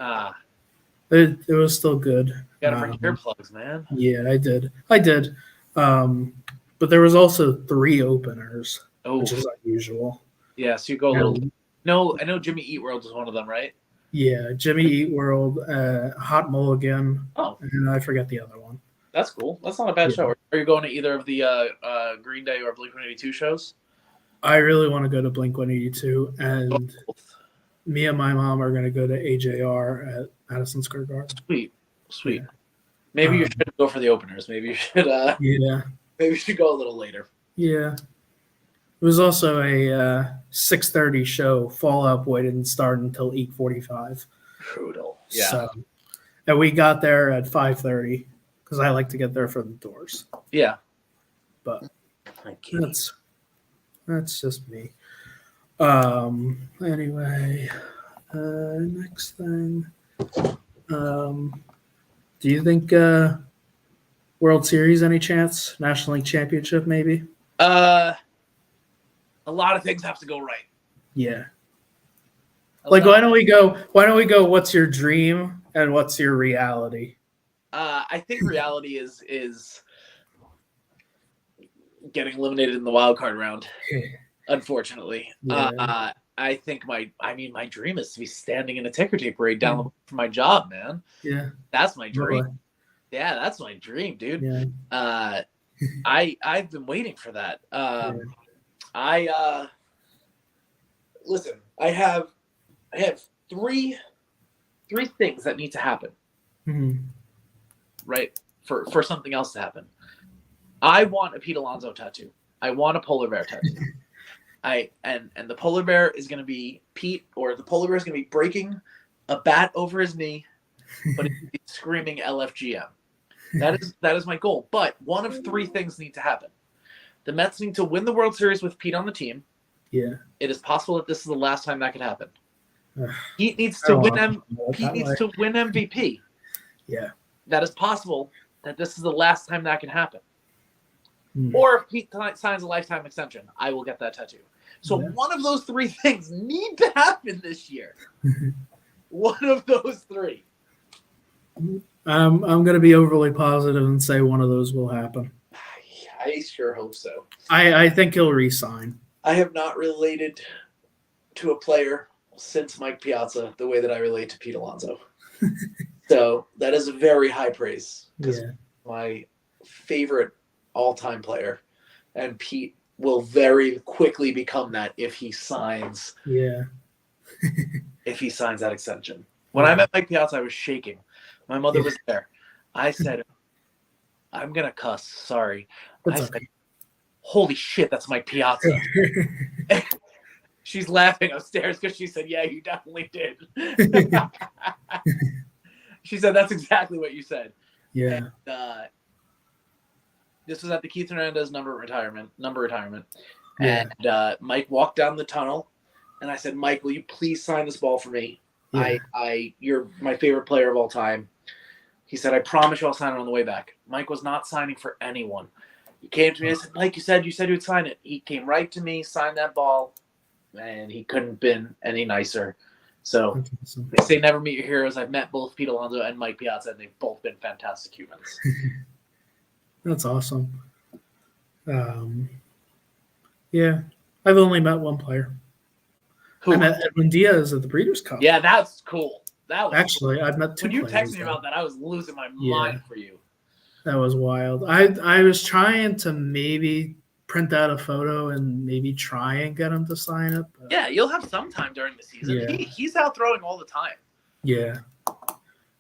it was still good. You gotta bring earplugs, man. Yeah, I did. But there was also 3 openers, which is unusual. Yeah, so you go a little. No, I know Jimmy Eat World was one of them, right? Yeah, Jimmy Eat World, Hot Mulligan, and I forget the other one. That's cool. That's not a bad show. Are you going to either of the Green Day or Blink-182 shows? I really want to go to Blink-182, and me and my mom are going to go to AJR at Madison Square Garden. Sweet. Yeah. Maybe you should go for the openers. Maybe you should. Maybe you should go a little later. Yeah. It was also a 6:30 show. Fallout Boy didn't start until 8:45. Brutal. Yeah. So, and we got there at 5:30 because I like to get there for the doors. Yeah. But that's just me. Anyway, next thing. Do you think World Series any chance? National League Championship maybe? A lot of things have to go right. Yeah. Why don't we go what's your dream and what's your reality? I think reality is getting eliminated in the wild card round. Unfortunately. Yeah. I think my dream is to be standing in a ticker tape parade down the for my job, man. Yeah. That's my dream. Yeah, that's my dream, dude. Yeah. I've been waiting for that. Listen, I have 3 things that need to happen. Mm-hmm. Right? For something else to happen. I want a Pete Alonso tattoo. I want a polar bear tattoo. And the polar bear is going to be Pete, or the polar bear is going to be breaking a bat over his knee, but he's screaming LFGM. That is my goal. But one of 3 things need to happen. The Mets need to win the World Series with Pete on the team. Yeah. It is possible that this is the last time that could happen. Pete needs to win. Pete needs to win MVP. Yeah. That is possible that this is the last time that can happen. Or if Pete signs a lifetime extension, I will get that tattoo. So one of those 3 things need to happen this year. One of those 3. I'm going to be overly positive and say one of those will happen. I sure hope so. I think he'll re-sign. I have not related to a player since Mike Piazza the way that I relate to Pete Alonso. So that is a very high praise. Because my favorite all-time player, and Pete will very quickly become that if he signs. Yeah. If he signs that extension. When I met Mike Piazza, I was shaking. My mother was there. I said, "I'm gonna cuss. Sorry." I said, "Holy shit, that's Mike Piazza." She's laughing upstairs because she said, "Yeah, you definitely did." She said, "That's exactly what you said." Yeah. And, this was at the Keith Hernandez number retirement. Yeah. And Mike walked down the tunnel, and I said, "Mike, will you please sign this ball for me? Yeah. You're my favorite player of all time." He said, "I promise you I'll sign it on the way back." Mike was not signing for anyone. He came to me and said, "Mike, you said you would sign it." He came right to me, signed that ball, and he couldn't have been any nicer. So they say never meet your heroes. I've met both Pete Alonso and Mike Piazza, and they've both been fantastic humans. That's awesome. Yeah, I've only met one player. Who? I met Edwin Diaz at the Breeders' Cup. Yeah, that's cool. That was actually cool. I've met 2 When you players texted me about that, I was losing my mind for you. That was wild. I was trying to maybe print out a photo and maybe try and get him to sign it. But yeah, you'll have some time during the season. Yeah. He's out throwing all the time. Yeah.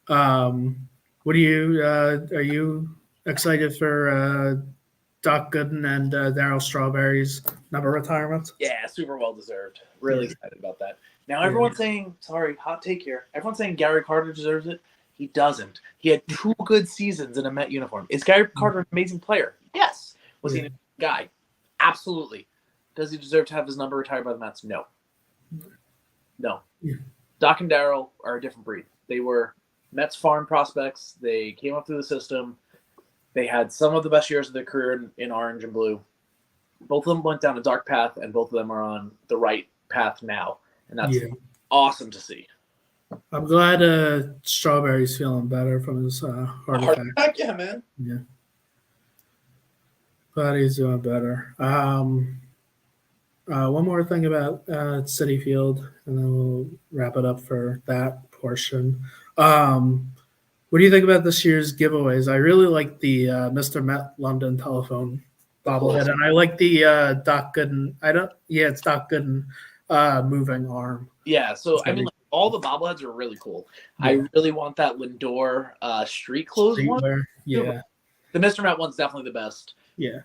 What do you are you excited for Doc Gooden and Darryl Strawberry's number retirements? Yeah, super well deserved. Really excited about that. Now everyone's saying, sorry, hot take here. Everyone's saying Gary Carter deserves it. He doesn't. He had 2 good seasons in a Met uniform. Is Gary Carter an amazing player? Yes. Was he an guy? Absolutely. Does he deserve to have his number retired by the Mets? No. No. Yeah. Doc and Darryl are a different breed. They were Mets farm prospects. They came up through the system. They had some of the best years of their career in orange and blue. Both of them went down a dark path, and both of them are on the right path now. And that's awesome to see. I'm glad Strawberry's feeling better from his heart attack. Yeah, man. Yeah. Glad he's doing better. One more thing about City Field, and then we'll wrap it up for that portion. What do you think about this year's giveaways? I really like the Mr. Met London telephone bobblehead, and I like the Doc Gooden. It's Doc Gooden moving arm. Yeah, so I mean, like, all the bobbleheads are really cool. Yeah. I really want that Lindor street clothes one. Yeah, the Mr. Met one's definitely the best. Yeah.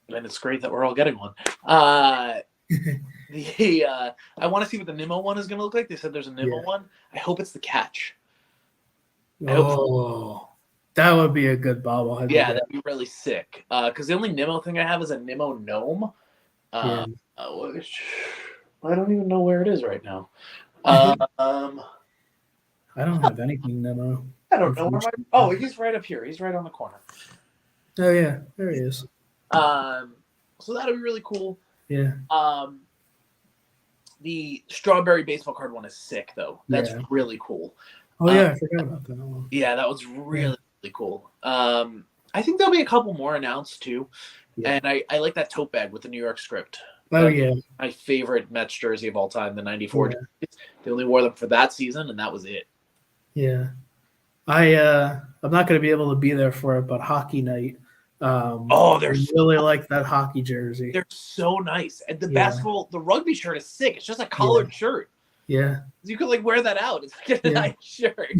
And it's great that we're all getting one. I want to see what the Nimmo one is going to look like. They said there's a Nimmo one. I hope it's the catch. That would be a good bobblehead. Yeah, that'd be really sick. Because the only Nimmo thing I have is a Nimmo gnome. I don't even know where it is right now. I don't have anything Nimmo. I don't know where he's right up here. He's right on the corner. Oh yeah, there he is. So that'll be really cool. Yeah. The strawberry baseball card one is sick though. That's really cool. Oh yeah, I forgot about that one. Yeah, that was really cool. I think there'll be a couple more announced too. Yeah. And I like that tote bag with the New York script. Oh yeah. My favorite Mets jersey of all time, the 94 jerseys. They only wore them for that season and that was it. Yeah. I'm not going to be able to be there for it, but hockey night. They're really like that hockey jersey. They're so nice. And the rugby shirt is sick. It's just a collared shirt. Yeah. You could like wear that out. It's like a nice shirt.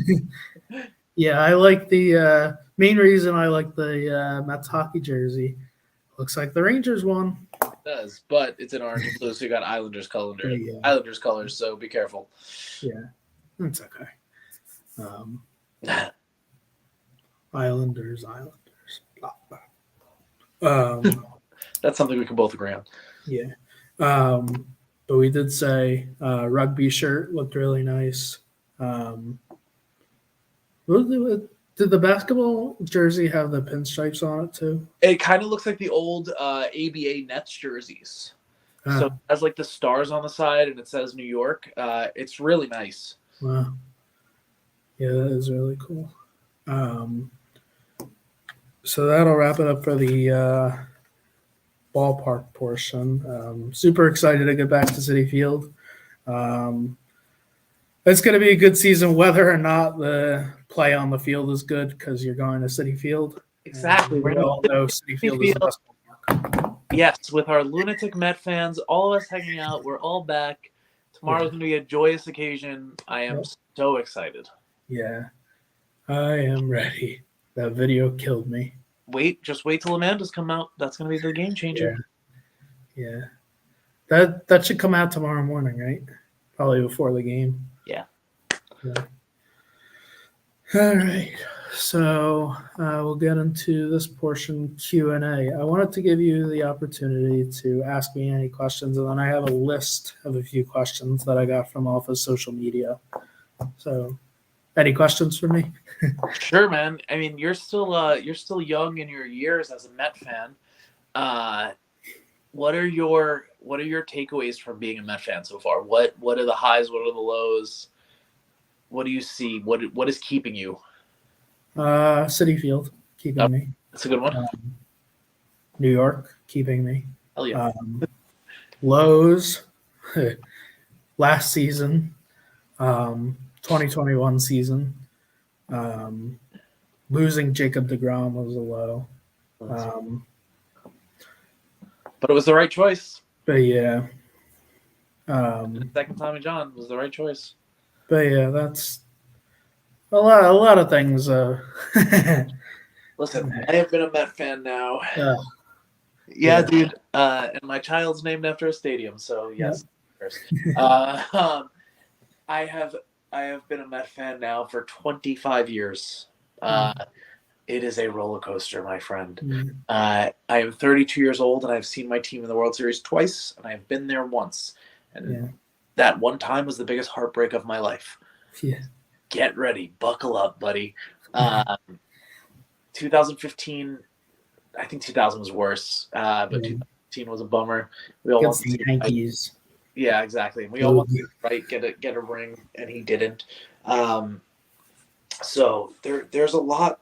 Yeah, I like the main reason I like the Mets hockey jersey. Looks like the Rangers won. It does, but it's an orange and blue, so you got Islanders colors, so be careful. Yeah, that's okay. Islanders. That's something we can both agree on. Yeah. But we did say rugby shirt looked really nice. Did the basketball jersey have the pinstripes on it too? It kind of looks like the old ABA Nets jerseys. So it has like the stars on the side and it says New York. It's really nice. Wow. Yeah, that is really cool. So that'll wrap it up for the ballpark portion. Super excited to get back to Citi Field. It's going to be a good season, whether or not the play on the field is good, because you're going to Citi Field. Exactly. We all know Citi Field is the best ballpark. Yes, with our lunatic Met fans, all of us hanging out, we're all back. Tomorrow's going to be a joyous occasion. I am so excited. Yeah, I am ready. That video killed me. Just wait till Amanda's come out. That's going to be the game changer. Yeah. That should come out tomorrow morning, right? Probably before the game. Yeah. All right. So we'll get into this portion, Q&A. I wanted to give you the opportunity to ask me any questions, and then I have a list of a few questions that I got from off of social media. So any questions for me? Sure, man. I mean, you're still young in your years as a Met fan. What are your takeaways from being a Met fan so far? What are the highs? What are the lows? What do you see? What is keeping you? Citi Field keeping me. That's a good one. New York keeping me. Hell yeah. Lows. Last season. 2021 season. Losing Jacob deGrom was a low. But it was the right choice. But yeah. Second Tommy John was the right choice. But yeah, that's a lot of things. Listen, I have been a Met fan now. Yeah, dude. And my child's named after a stadium, so yes. I have have been a Met fan now for 25 years. It is a roller coaster, my friend. I am 32 years old, and I've seen my team in the World Series twice, and I've been there once. And that one time was the biggest heartbreak of my life. Yeah. Get ready. Buckle up, buddy. 2015, I think 2000 was worse, but 2015 was a bummer. We all Against wanted the to Yankees. Yeah, exactly. We all wanted to get a ring, and he didn't. So there's a lot.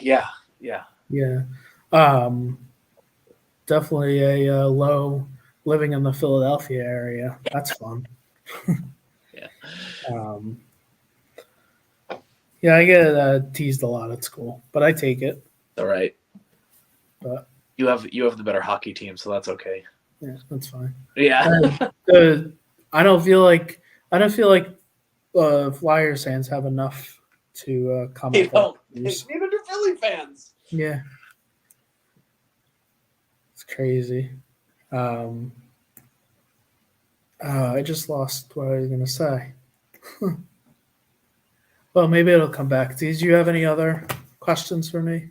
Yeah. Definitely a low living in the Philadelphia area. That's fun. Yeah. Yeah, I get teased a lot at school, but I take it. All right. But you have the better hockey team, so that's okay. yeah, that's fine. Yeah. I don't feel like Flyers fans have enough to comment. Neither do Philly fans. Yeah, it's crazy. I just lost what I was gonna say. Well, maybe it'll come back. Do you have any other questions for me?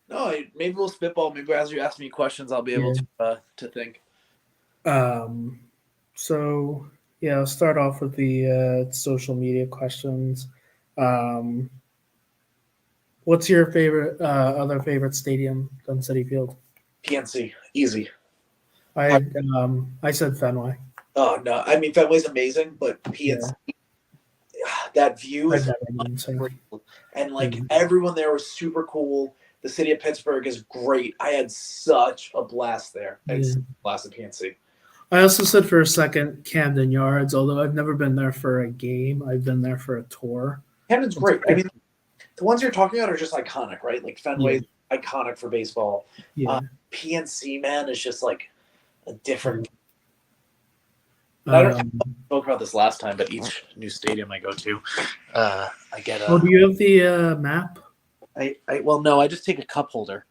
No, maybe we'll spitball. Maybe as you ask me questions, I'll be able to think. So yeah, I'll start off with the social media questions. What's your favorite other favorite stadium than Citi Field? PNC, easy. I said Fenway. Oh no, I mean Fenway's amazing, but PNC, that view is unreal. And everyone there was super cool. The city of Pittsburgh is great. I had such a blast there. I had such a blast at PNC. I also said for a second Camden Yards, although I've never been there for a game. I've been there for a tour. Camden's great. I mean, the ones you're talking about are just iconic, right? Like Fenway's iconic for baseball. Yeah. PNC, man, is just like a different. I don't know if I spoke about this last time, but each new stadium I go to, I get a. Oh, do you have the map? Well, no, I just take a cup holder.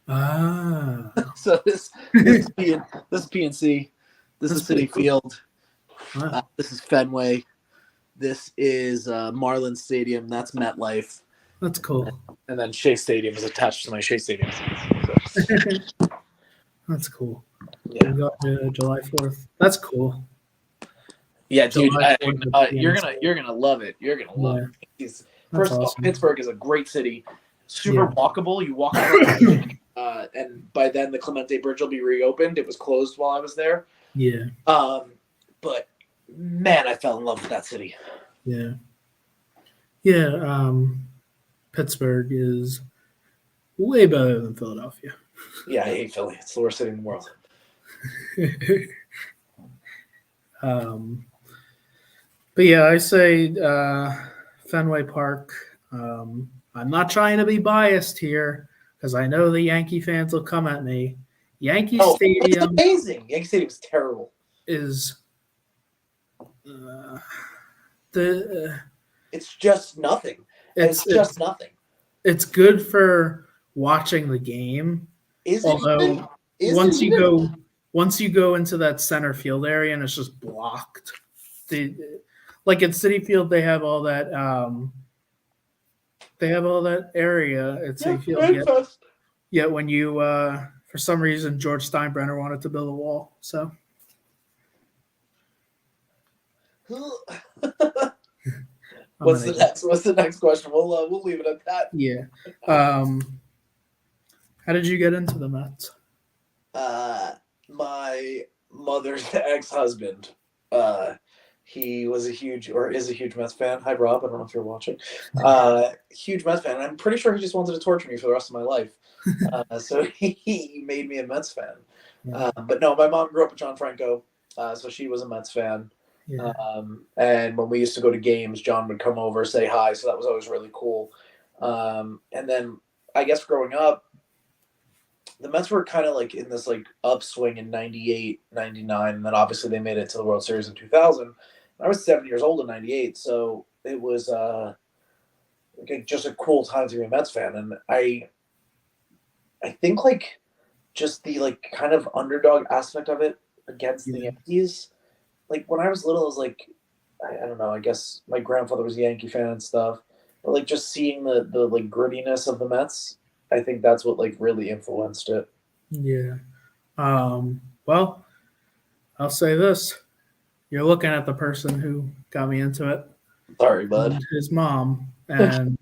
Ah. So this is PNC. This is Citi Field. Wow. This is Fenway. This is Marlins Stadium. That's MetLife. That's cool. And then Shea Stadium is attached to my Shea Stadium. So. That's cool. Yeah. We got July 4th. That's cool. Yeah, dude, you're gonna love it. You're gonna love it. First of all, Pittsburgh is a great city. Super walkable. You walk around, and by then the Clemente Bridge will be reopened. It was closed while I was there. Yeah. But man, I fell in love with that city. Yeah. Yeah. Pittsburgh is way better than Philadelphia. Yeah, I hate Philly. It's the worst city in the world. But yeah, I say Fenway Park. I'm not trying to be biased here because I know the Yankee fans will come at me. Yankee Stadium, it's amazing. Yankee Stadium is terrible. Is it's just nothing. It's just nothing. It's good for watching the game. Once you go into that center field area and it's just blocked. Like at Citi Field, they have all that. They have all that area at Citi Field. Yet when you, for some reason, George Steinbrenner wanted to build a wall. So. What's the next question? We'll leave it at that. Yeah. How did you get into the Mets? My mother's ex-husband. He was is a huge Mets fan. Hi, Rob. I don't know if you're watching. Huge Mets fan. I'm pretty sure he just wanted to torture me for the rest of my life. So he made me a Mets fan. Yeah. But no, my mom grew up with John Franco, so she was a Mets fan. Yeah. And when we used to go to games, John would come over, say hi. So that was always really cool. And then I guess growing up, the Mets were kind of like in this like upswing in 98, 99. And then obviously they made it to the World Series in 2000. I was 7 years old in 98. So it was just a cool time to be a Mets fan. And I think like just the like kind of underdog aspect of it against the Yankees, like when I was little, I was like, I don't know. I guess my grandfather was a Yankee fan and stuff, but like just seeing the like grittiness of the Mets, I think that's what like really influenced it. Yeah. Well, I'll say this: you're looking at the person who got me into it. Sorry, bud. His mom, and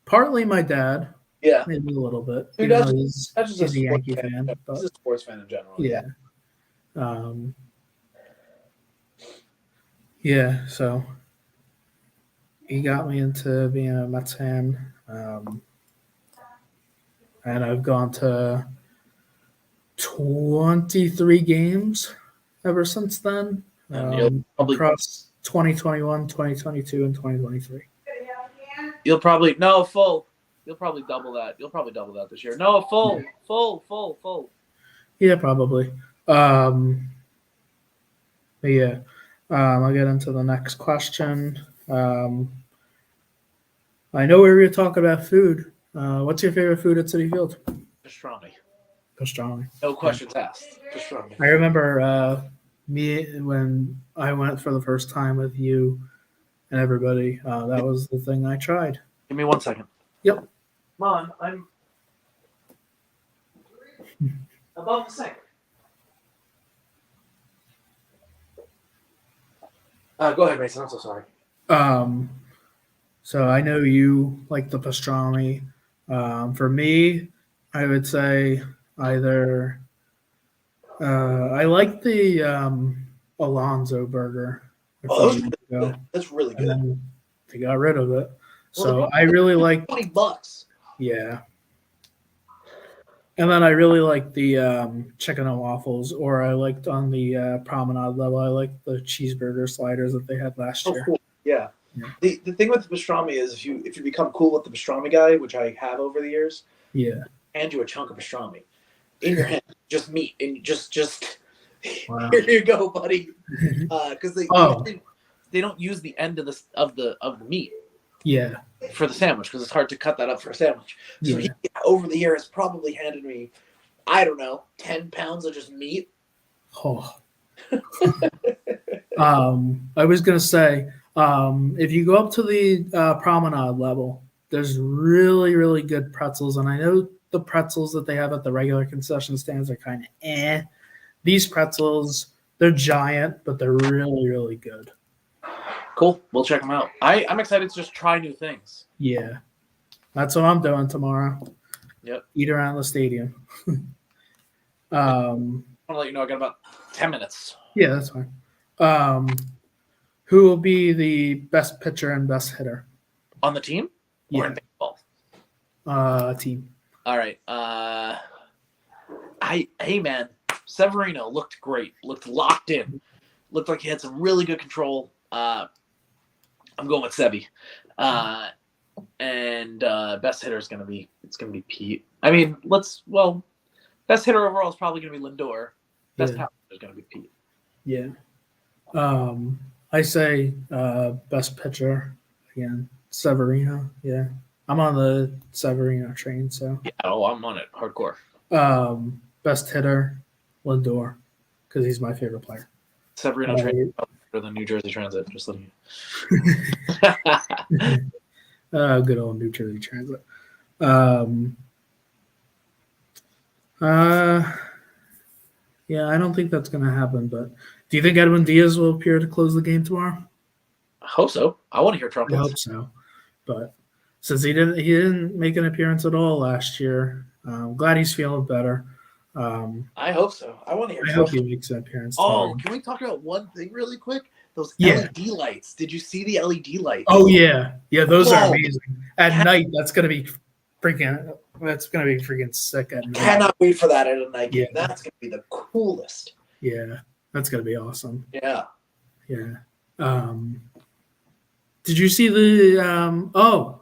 partly my dad. Yeah, Maybe a little bit. dude, Even though he's just a Yankee fan. But He's a sports fan in general. yeah. Yeah, so he got me into being a Mets fan. And I've gone to 23 games ever since then. And you'll probably across 2021, 2022, and 2023. You'll probably You'll probably double that. You'll probably double that this year. No, full. Yeah, probably. But yeah, I'll get into the next question. I know we were going to talk about food. What's your favorite food at City Field? Pastrami. Pastrami. No questions asked. Pastrami. I remember me when I went for the first time with you and everybody. That was the thing I tried. Give me 1 second. Yep. Come on, I'm above the sink. Go ahead, Mason. I'm so sorry. So I know you like the pastrami. For me, I would say either I like the Alonzo burger. That's really And good. then they got rid of it. So I really like $20. Yeah. And then I really like the chicken and waffles, or I liked on the promenade level, I like the cheeseburger sliders that they had last year. Cool. Yeah. Yeah. The thing with the pastrami is if you become cool with the pastrami guy, which I have over the years, Yeah. hand you a chunk of pastrami in your hand, just meat, and you just Wow. here you go, buddy. Because they don't use the end of the meat. Yeah. For the sandwich, because it's hard to cut that up for a sandwich. So Yeah. he, over the year, has probably handed me, I don't know, 10 pounds of just meat. Oh. I was gonna say, if you go up to the promenade level, there's really, really good pretzels, and I know the pretzels that they have at the regular concession stands are kind of eh. These pretzels, they're giant, but they're really, really good. Cool. We'll check them out. I'm excited to just try new things. Yeah. That's what I'm doing tomorrow. Yep. Eat around the stadium. I want to let you know I got about 10 minutes. Yeah, that's fine. Who will be the best pitcher and best hitter? On the team? Or in baseball? Team. All right. Hey, man. Severino looked great. Looked locked in. Looked like he had some really good control. I'm going with Sevy. And best hitter is going to be Pete. I mean, best hitter overall is probably going to be Lindor. Best power is going to be Pete. Yeah. I say best pitcher again, Severino. Yeah. I'm on the Severino train, so. Yeah, I'm on it hardcore. Best hitter, Lindor, because he's my favorite player. Severino train better than New Jersey Transit. Just letting you. Good old New Jersey Transit. Yeah, I don't think that's going to happen. But do you think Edwin Diaz will appear to close the game tomorrow? I hope so. I want to hear trumpets. I hope so. But since he didn't make an appearance at all last year, I'm glad he's feeling better. I hope so. I want to hear. I hope he makes an appearance. Oh, can we talk about one thing really quick? Those Yeah. LED lights. Did you see the LED lights? Oh yeah, those are Whoa. amazing. At night, that's gonna be freaking. That's gonna be freaking sick at night. Cannot wait for that at a night game. Yeah. That's gonna be the coolest. Yeah, that's gonna be awesome. Yeah. Yeah. Did you see the? Oh,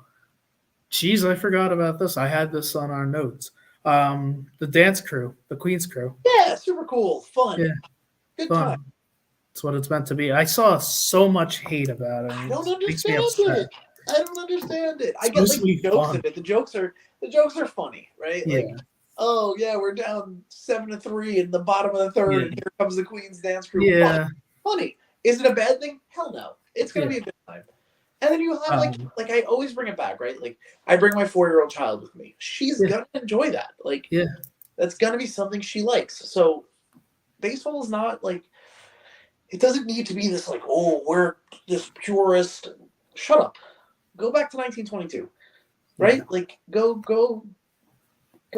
geez, I forgot about this. I had this on our notes. The dance crew, the Queen's crew. Yeah, super cool, fun. Yeah. Good Fun. time. That's what it's meant to be. I saw so much hate about it. I don't It makes me understand upset. it. I don't understand it. I It's get supposed like to be jokes fun. of it. The jokes are funny, right? Yeah. Like, oh yeah, we're down 7-3 in the bottom of the third, Yeah. and here comes the Queen's dance crew. Yeah. Funny. Is it a bad thing? Hell no. It's gonna be a good time. And then you have like I always bring it back, right? Like I bring my 4-year-old child with me. She's gonna enjoy that. Like that's gonna be something she likes. So baseball is not like it doesn't need to be this like, oh, we're this purist. Shut up. Go back to 1922. Right? Like go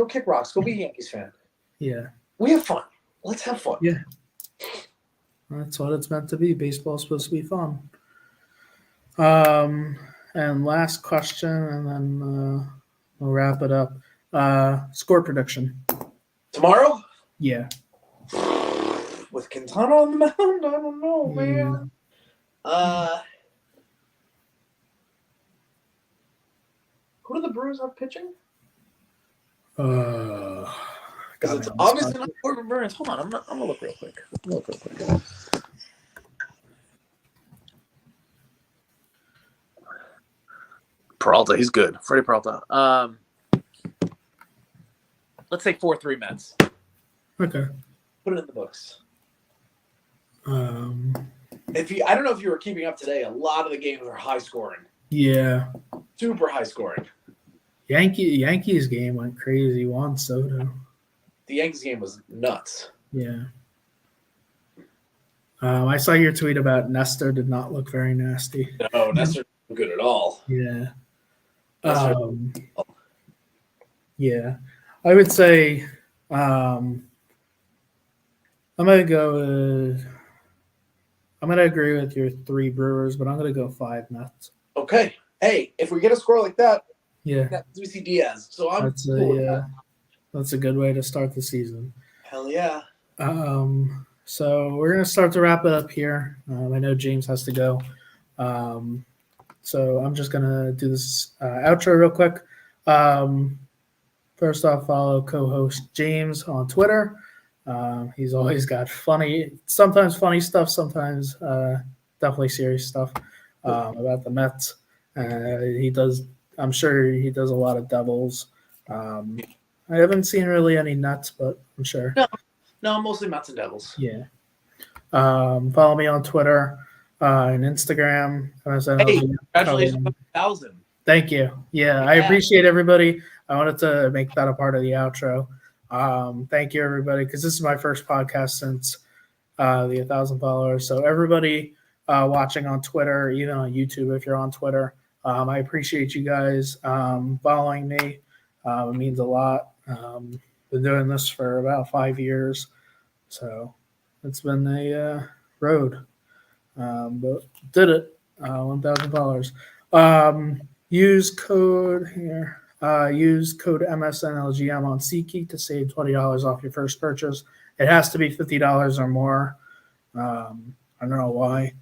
kick rocks. Go be a Yankees fan. Yeah. We have fun. Let's have fun. Yeah. That's what it's meant to be. Baseball's supposed to be fun. And last question, and then we'll wrap it up. Score prediction. Tomorrow? Yeah. With Quintana on the mound? I don't know, man. Who do the Brewers have pitching? Because it's obviously not Corbin Burns. Hold on, I'm gonna look real quick. Peralta, he's good. Freddie Peralta. Let's say 4-3 Mets. Okay. Put it in the books. I don't know if you were keeping up today, a lot of the games are high scoring. Yeah. Super high scoring. Yankees game went crazy. Juan Soto. The Yankees game was nuts. Yeah. I saw your tweet about Nestor did not look very nasty. No, Nestor didn't look good at all. Yeah. Yeah. I would say I'm gonna agree with your 3 Brewers, but I'm gonna go 5 Mets. Okay. Hey, if we get a score like that, yeah, we see Diaz. So I'm cool with that. That's a good way to start the season. Hell yeah. So we're gonna start to wrap it up here. I know James has to go. So I'm just gonna do this outro real quick. First off, follow co-host James on Twitter. He's always got sometimes funny stuff, sometimes definitely serious stuff about the Mets. I'm sure he does a lot of doubles. I haven't seen really any Nets, but I'm sure. No, mostly Mets and Devils. Yeah. Follow me on Twitter and Instagram. Hey, congratulations on 1,000. Thank you. Yeah, I appreciate everybody. I wanted to make that a part of the outro. Thank you, everybody, because this is my first podcast since the 1,000 followers. So everybody watching on Twitter, even on YouTube, if you're on Twitter, I appreciate you guys following me. It means a lot. Been doing this for about 5 years, so it's been a road, but did it. 1,000 followers. Use code MSNLGM on SeatGeek to save $20 off your first purchase. It has to be $50 or more. I don't know why.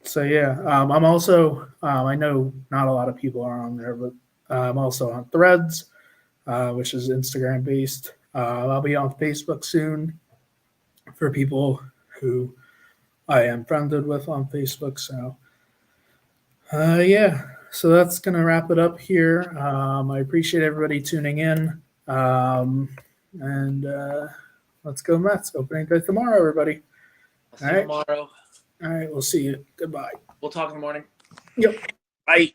So yeah, I'm also. I know not a lot of people are on there, but I'm also on Threads, which is Instagram based. I'll be on Facebook soon for people who I am friended with on Facebook. So yeah, so that's gonna wrap it up here. I appreciate everybody tuning in, and let's go Mets. Opening day tomorrow, everybody. I'll see you tomorrow. All right, we'll see you. Goodbye. We'll talk in the morning. Yep. Bye.